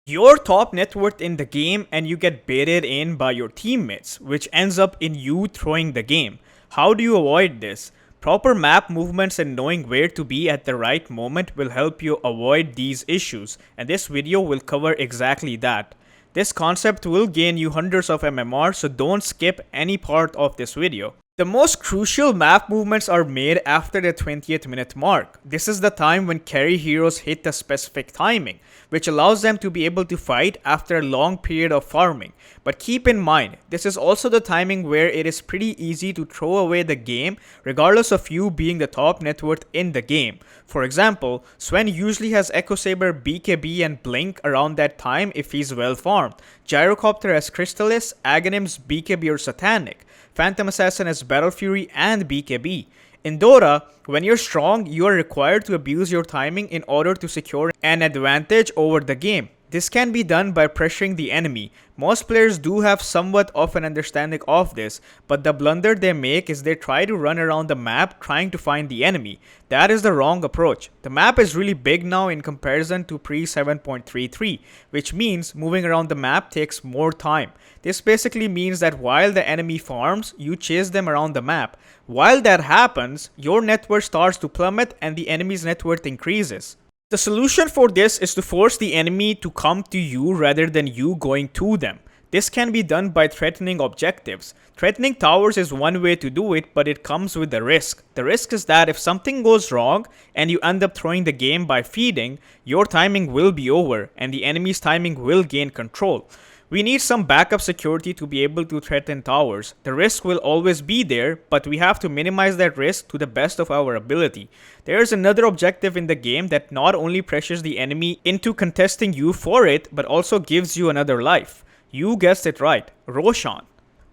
Your top net worth in the game and you get baited in by your teammates, which ends up in you throwing the game. How do you avoid this? Proper map movements and knowing where to be at the right moment will help you avoid these issues, and this video will cover exactly that. This concept will gain you hundreds of MMR, so don't skip any part of this video. The most crucial map movements are made after the 20th minute mark. This is the time when carry heroes hit a specific timing, which allows them to be able to fight after a long period of farming. But keep in mind, this is also the timing where it is pretty easy to throw away the game regardless of you being the top net worth in the game. For example, Sven usually has Echo Saber, BKB and Blink around that time if he's well farmed. Gyrocopter has Crystallis, Aghanims, BKB or Satanic. Phantom Assassin has Battle Fury and BKB. In Dota, when you're strong, you are required to abuse your timing in order to secure an advantage over the game. This can be done by pressuring the enemy. Most players do have somewhat of an understanding of this, but the blunder they make is they try to run around the map trying to find the enemy. That is the wrong approach. The map is really big now in comparison to pre 7.33, which means moving around the map takes more time. This basically means that while the enemy farms, you chase them around the map. While that happens, your net worth starts to plummet and the enemy's net worth increases. The solution for this is to force the enemy to come to you rather than you going to them. This can be done by threatening objectives. Threatening towers is one way to do it, but it comes with a risk. The risk is that if something goes wrong and you end up throwing the game by feeding, your timing will be over and the enemy's timing will gain control. We need some backup security to be able to threaten towers. The risk will always be there, but we have to minimize that risk to the best of our ability. There is another objective in the game that not only pressures the enemy into contesting you for it, but also gives you another life. You guessed it right, Roshan.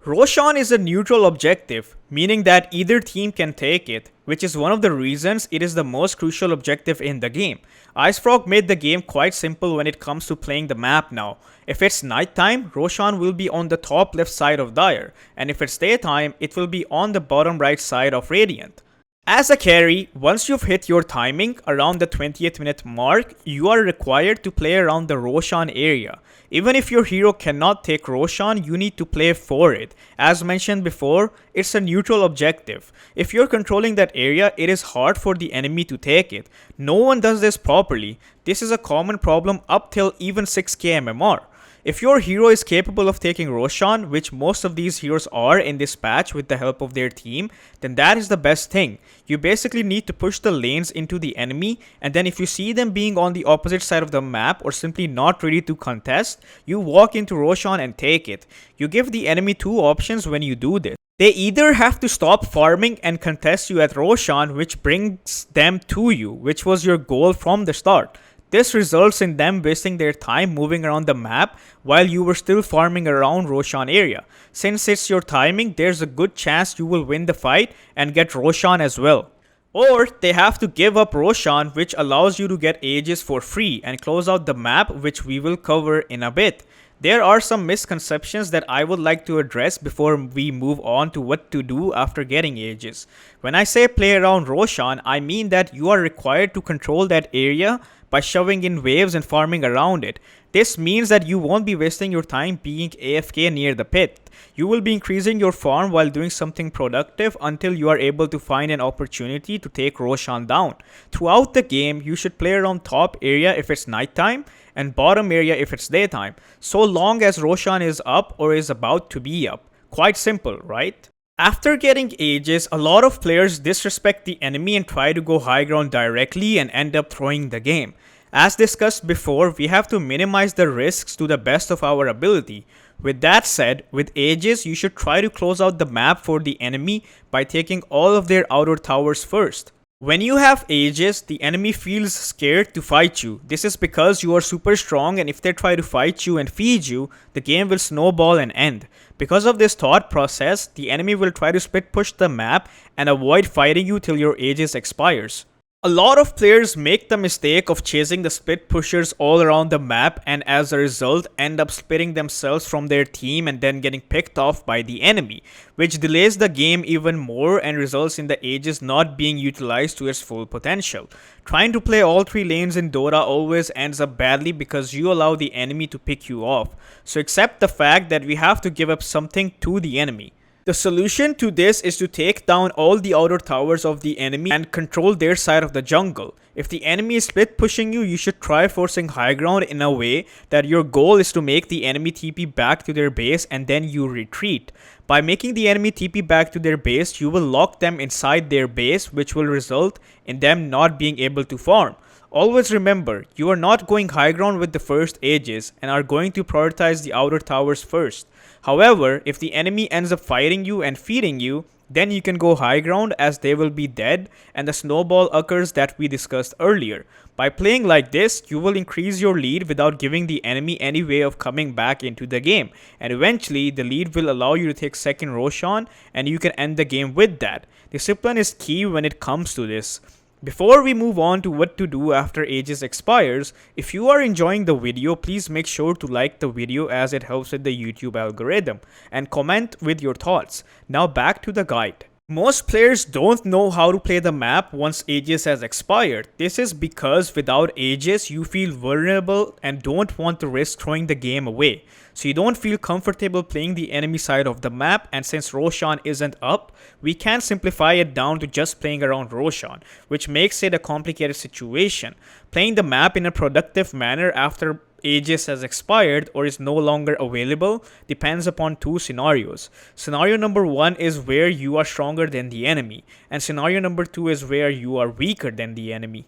Roshan is a neutral objective, meaning that either team can take it, which is one of the reasons it is the most crucial objective in the game. IceFrog made the game quite simple when it comes to playing the map now. If it's nighttime, Roshan will be on the top left side of Dire, and if it's daytime, it will be on the bottom right side of Radiant. As a carry, once you've hit your timing around the 20th minute mark, you are required to play around the Roshan area. Even if your hero cannot take Roshan, you need to play for it. As mentioned before, it's a neutral objective. If you're controlling that area, it is hard for the enemy to take it. No one does this properly. This is a common problem up till even 6k MMR. If your hero is capable of taking Roshan, which most of these heroes are in this patch with the help of their team, then that is the best thing. You basically need to push the lanes into the enemy, and then if you see them being on the opposite side of the map or simply not ready to contest, you walk into Roshan and take it. You give the enemy two options when you do this. They either have to stop farming and contest you at Roshan, which brings them to you, which was your goal from the start. This results in them wasting their time moving around the map while you were still farming around Roshan area. Since it's your timing, there's a good chance you will win the fight and get Roshan as well. Or they have to give up Roshan, which allows you to get Aegis for free and close out the map, which we will cover in a bit. There are some misconceptions that I would like to address before we move on to what to do after getting Aegis. When I say play around Roshan, I mean that you are required to control that area by shoving in waves and farming around it. This means that you won't be wasting your time being AFK near the pit. You will be increasing your farm while doing something productive until you are able to find an opportunity to take Roshan down. Throughout the game, you should play around top area if it's nighttime and bottom area if it's daytime, so long as Roshan is up or is about to be up. Quite simple, right? After getting Aegis, a lot of players disrespect the enemy and try to go high ground directly and end up throwing the game. As discussed before, we have to minimize the risks to the best of our ability. With that said, with Aegis, you should try to close out the map for the enemy by taking all of their outer towers first. When you have Aegis, the enemy feels scared to fight you. This is because you are super strong, and if they try to fight you and feed you, the game will snowball and end. Because of this thought process, the enemy will try to split push the map and avoid fighting you till your Aegis expires. A lot of players make the mistake of chasing the split pushers all around the map and as a result end up splitting themselves from their team and then getting picked off by the enemy, which delays the game even more and results in the Aegis not being utilized to its full potential. Trying to play all three lanes in Dota always ends up badly because you allow the enemy to pick you off, so accept the fact that we have to give up something to the enemy. The solution to this is to take down all the outer towers of the enemy and control their side of the jungle. If the enemy is split pushing you, you should try forcing high ground in a way that your goal is to make the enemy TP back to their base and then you retreat. By making the enemy TP back to their base, you will lock them inside their base, which will result in them not being able to farm. Always remember, you are not going high ground with the first Aegis and are going to prioritize the outer towers first. However, if the enemy ends up fighting you and feeding you, then you can go high ground as they will be dead and the snowball occurs that we discussed earlier. By playing like this, you will increase your lead without giving the enemy any way of coming back into the game, and eventually the lead will allow you to take second Roshan and you can end the game with that. Discipline is key when it comes to this. Before we move on to what to do after Aegis expires, if you are enjoying the video, please make sure to like the video as it helps with the YouTube algorithm, and comment with your thoughts. Now back to the guide. Most players don't know how to play the map once Aegis has expired. This is because without Aegis, you feel vulnerable and don't want to risk throwing the game away. So you don't feel comfortable playing the enemy side of the map, and since Roshan isn't up, we can simplify it down to just playing around Roshan, which makes it a complicated situation. Playing the map in a productive manner after Aegis has expired or is no longer available depends upon two scenarios. Scenario number 1 is where you are stronger than the enemy, and scenario number 2 is where you are weaker than the enemy.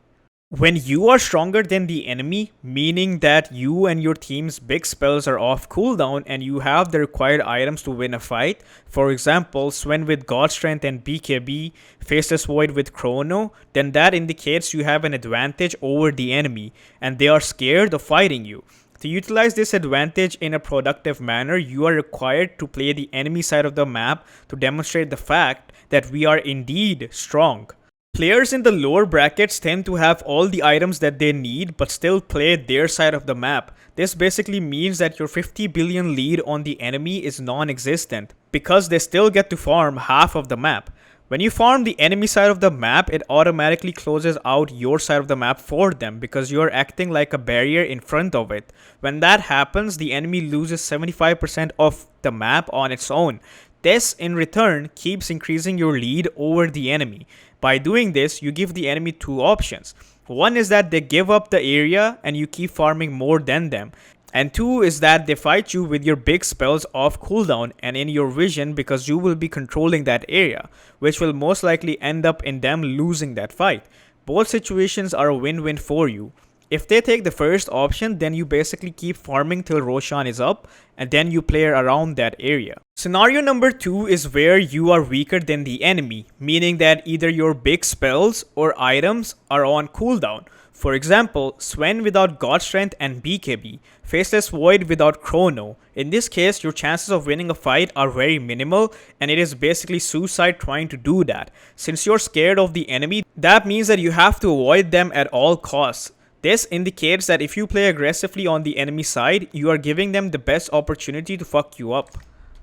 When you are stronger than the enemy, meaning that you and your team's big spells are off cooldown and you have the required items to win a fight, for example, Sven with God Strength and BKB, Faceless Void with Chrono, then that indicates you have an advantage over the enemy and they are scared of fighting you. To utilize this advantage in a productive manner, you are required to play the enemy side of the map to demonstrate the fact that we are indeed strong. Players in the lower brackets tend to have all the items that they need but still play their side of the map. This basically means that your 50 billion lead on the enemy is non-existent because they still get to farm half of the map. When you farm the enemy side of the map, it automatically closes out your side of the map for them because you are acting like a barrier in front of it. When that happens, the enemy loses 75% of the map on its own. This, in return, keeps increasing your lead over the enemy. By doing this, you give the enemy two options. One is that they give up the area and you keep farming more than them. And two is that they fight you with your big spells off cooldown and in your vision because you will be controlling that area, which will most likely end up in them losing that fight. Both situations are a win-win for you. If they take the first option, then you basically keep farming till Roshan is up and then you play around that area. Scenario number 2 is where you are weaker than the enemy, meaning that either your big spells or items are on cooldown. For example, Sven without God Strength and BKB, Faceless Void without Chrono. In this case, your chances of winning a fight are very minimal and it is basically suicide trying to do that. Since you're scared of the enemy, that means that you have to avoid them at all costs. This indicates that if you play aggressively on the enemy side, you are giving them the best opportunity to fuck you up.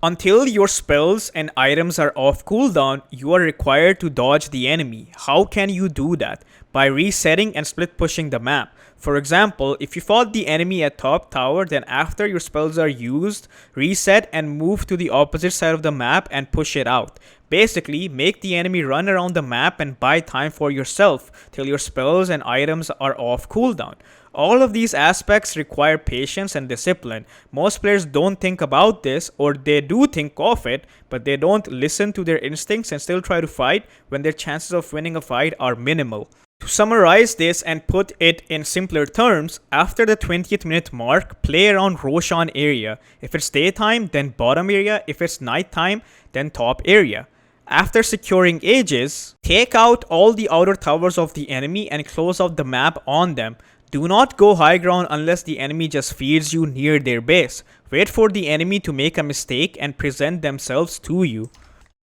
Until your spells and items are off cooldown, you are required to dodge the enemy. How can you do that? By resetting and split pushing the map. For example, if you fought the enemy at top tower, then after your spells are used, reset and move to the opposite side of the map and push it out. Basically, make the enemy run around the map and buy time for yourself till your spells and items are off cooldown. All of these aspects require patience and discipline. Most players don't think about this, or they do think of it, but they don't listen to their instincts and still try to fight when their chances of winning a fight are minimal. To summarize this and put it in simpler terms, after the 20th minute mark, play around Roshan area. If it's daytime, then bottom area. If it's nighttime, then top area. After securing Aegis, take out all the outer towers of the enemy and close out the map on them. Do not go high ground unless the enemy just feeds you near their base. Wait for the enemy to make a mistake and present themselves to you.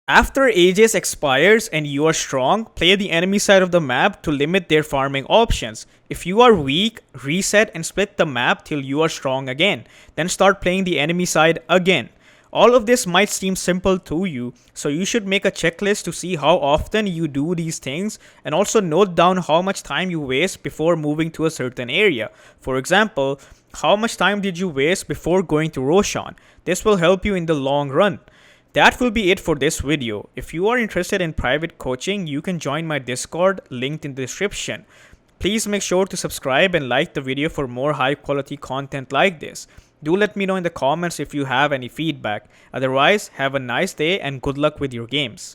After Aegis expires and you are strong, play the enemy side of the map to limit their farming options. If you are weak, reset and split the map till you are strong again. Then start playing the enemy side again. All of this might seem simple to you, so you should make a checklist to see how often you do these things and also note down how much time you waste before moving to a certain area. For example, how much time did you waste before going to Roshan? This will help you in the long run. That will be it for this video. If you are interested in private coaching, you can join my Discord, linked in the description. Please make sure to subscribe and like the video for more high quality content like this. Do let me know in the comments if you have any feedback. Otherwise, have a nice day and good luck with your games.